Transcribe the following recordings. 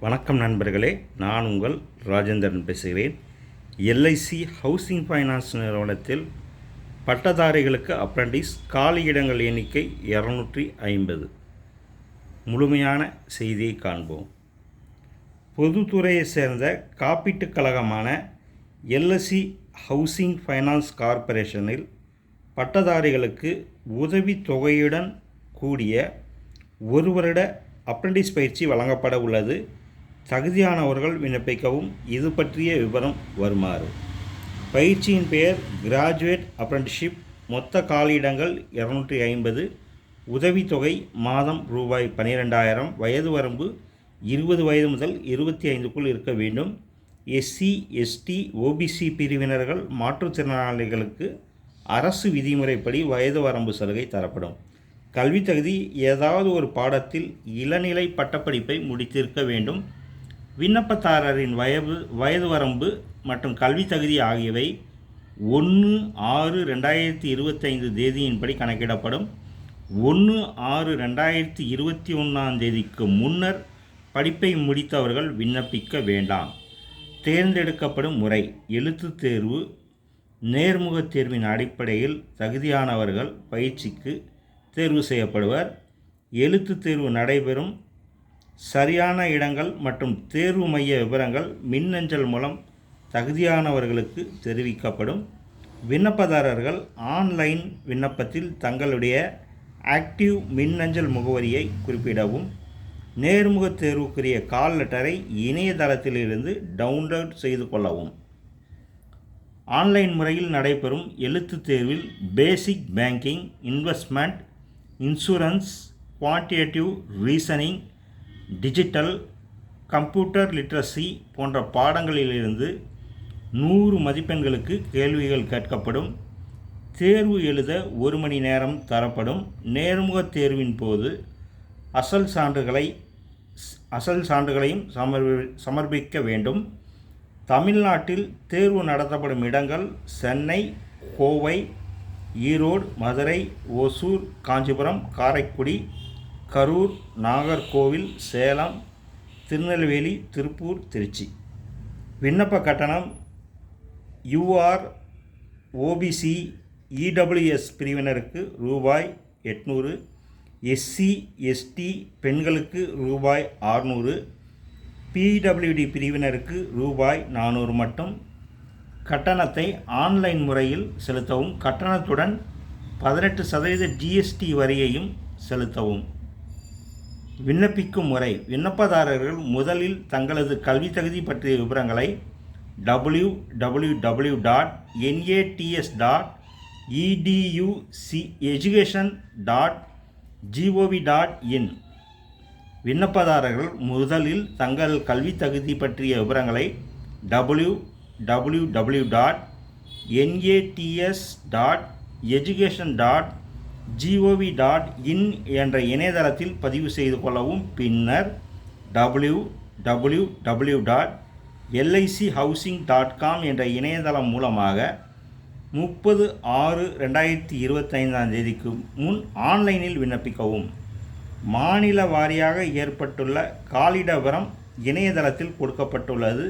வணக்கம் நண்பர்களே, நான் உங்கள் ராஜேந்திரன் பேசுகிறேன். எல்ஐசி ஹவுசிங் ஃபைனான்ஸ் நிறுவனத்தில் பட்டதாரிகளுக்கு அப்ரண்டிஸ் காலியிடங்கள் எண்ணிக்கை 250. முழுமையான செய்தியை காண்போம். பொதுத்துறையை சேர்ந்த காப்பீட்டுக் கழகமான எல்ஐசி ஹவுசிங் ஃபைனான்ஸ் கார்ப்பரேஷனில் பட்டதாரிகளுக்கு உதவித் தொகையுடன் கூடிய ஒரு வருட அப்ரண்டிஸ் பயிற்சி வழங்கப்பட உள்ளது. தகுதியானவர்கள் விண்ணப்பிக்கவும். இது பற்றிய விவரம் வருமாறு. பயிற்சியின் பெயர் கிராஜுவேட் அப்ரண்டிஸ்ஷிப். மொத்த காலியிடங்கள் 250. உதவித்தொகை மாதம் ரூபாய் 12,000. வயது வரம்பு 20 வயது முதல் 25க்குள் இருக்க வேண்டும். எஸ்சி, எஸ்டி, ஓபிசி பிரிவினர்கள், மாற்றுத்திறனாளிகளுக்கு அரசு விதிமுறைப்படி வயது வரம்பு சலுகை தரப்படும். கல்வி தகுதி ஏதாவது ஒரு பாடத்தில் இளநிலை பட்டப்படிப்பை முடித்திருக்க வேண்டும். விண்ணப்பதாரரின் வயது வரம்பு மற்றும் கல்வி தகுதி ஆகியவை 1/6/2025 தேதியின்படி கணக்கிடப்படும். 1/6/2021 தேதிக்கு முன்னர் படிப்பை முடித்தவர்கள் விண்ணப்பிக்க வேண்டாம். தேர்ந்தெடுக்கப்படும் முறை: எழுத்துத் தேர்வு. நேர்முகத் தேர்வின் அடிப்படையில் தகுதியானவர்கள் பயிற்சிக்கு தேர்வு செய்யப்படுவர். எழுத்துத் தேர்வு நடைபெறும் சரியான இடங்கள் மற்றும் தேர்வு மைய விவரங்கள் மின்னஞ்சல் மூலம் தகுதியானவர்களுக்கு தெரிவிக்கப்படும். விண்ணப்பதாரர்கள் ஆன்லைன் விண்ணப்பத்தில் தங்களுடைய ஆக்டிவ் மின்னஞ்சல் முகவரியை குறிப்பிடவும். நேர்முகத் தேர்வுக்குரிய கால் லெட்டரை இணையதளத்திலிருந்து டவுன்லோட் செய்து கொள்ளவும். ஆன்லைன் முறையில் நடைபெறும் எழுத்துத் தேர்வில் basic banking, investment, insurance, quantitative reasoning, digital, computer literacy போன்ற பாடங்களிலிருந்து 100 மதிப்பெண்களுக்கு கேள்விகள் கேட்கப்படும். தேர்வு எழுத 1 மணி நேரம் தரப்படும். நேர்முகத் தேர்வின் போது அசல் சான்றுகளையும் சமர்ப்பிக்க வேண்டும். தமிழ்நாட்டில் தேர்வு நடத்தப்படும் இடங்கள்: சென்னை, கோவை, ஈரோடு, மதுரை, ஓசூர், காஞ்சிபுரம், காரைக்குடி, கரூர், நாகர்கோவில், சேலம், திருநெல்வேலி, திருப்பூர், திருச்சி. விண்ணப்ப கட்டணம்: யூஆர், ஓபிசி, இடபிள்யூஎஸ் பிரிவினருக்கு ரூபாய் 800, எஸ்சி, எஸ்டி பெண்களுக்கு ரூபாய் 600, பிடபிள்யூடி பிரிவினருக்கு ரூபாய் 400 மட்டும். கட்டணத்தை ஆன்லைன் முறையில் செலுத்தவும். கட்டணத்துடன் 18% ஜிஎஸ்டி வரியையும் செலுத்தவும். விண்ணப்பிக்கும் முறை: விண்ணப்பதாரர்கள் முதலில் தங்களது கல்வி தகுதி பற்றிய விவரங்களை www.natseducation.gov.in விண்ணப்பதாரர்கள் முதலில் தங்கள் கல்வி தகுதி பற்றிய விவரங்களை www.natseducation.gov.in என்ற இணையதளத்தில் பதிவு செய்து கொள்ளவும். பின்னர் www.lichousing.com என்ற இணையதளம் மூலமாக 30/6/2025 தேதிக்கு முன் ஆன்லைனில் விண்ணப்பிக்கவும். மாநில வாரியாக ஏற்பட்டுள்ள காலியிட விவரம் இணையதளத்தில் கொடுக்கப்பட்டுள்ளது.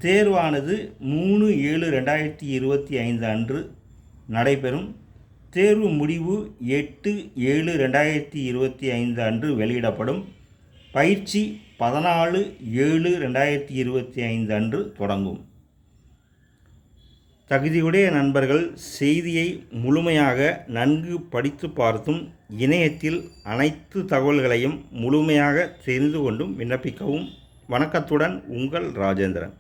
தேர்வானது 3/7/2025 அன்று நடைபெறும். தேர்வு முடிவு 8/7/2025 அன்று வெளியிடப்படும். பயிற்சி 14/7/2025 அன்று தொடங்கும். தகுதியுடைய நண்பர்கள் செய்தியை முழுமையாக நன்கு படித்து பார்த்தும் இணையத்தில் அனைத்து தகவல்களையும் முழுமையாக தெரிந்து கொண்டும் விண்ணப்பிக்கவும். வணக்கத்துடன் உங்கள் ராஜேந்திரன்.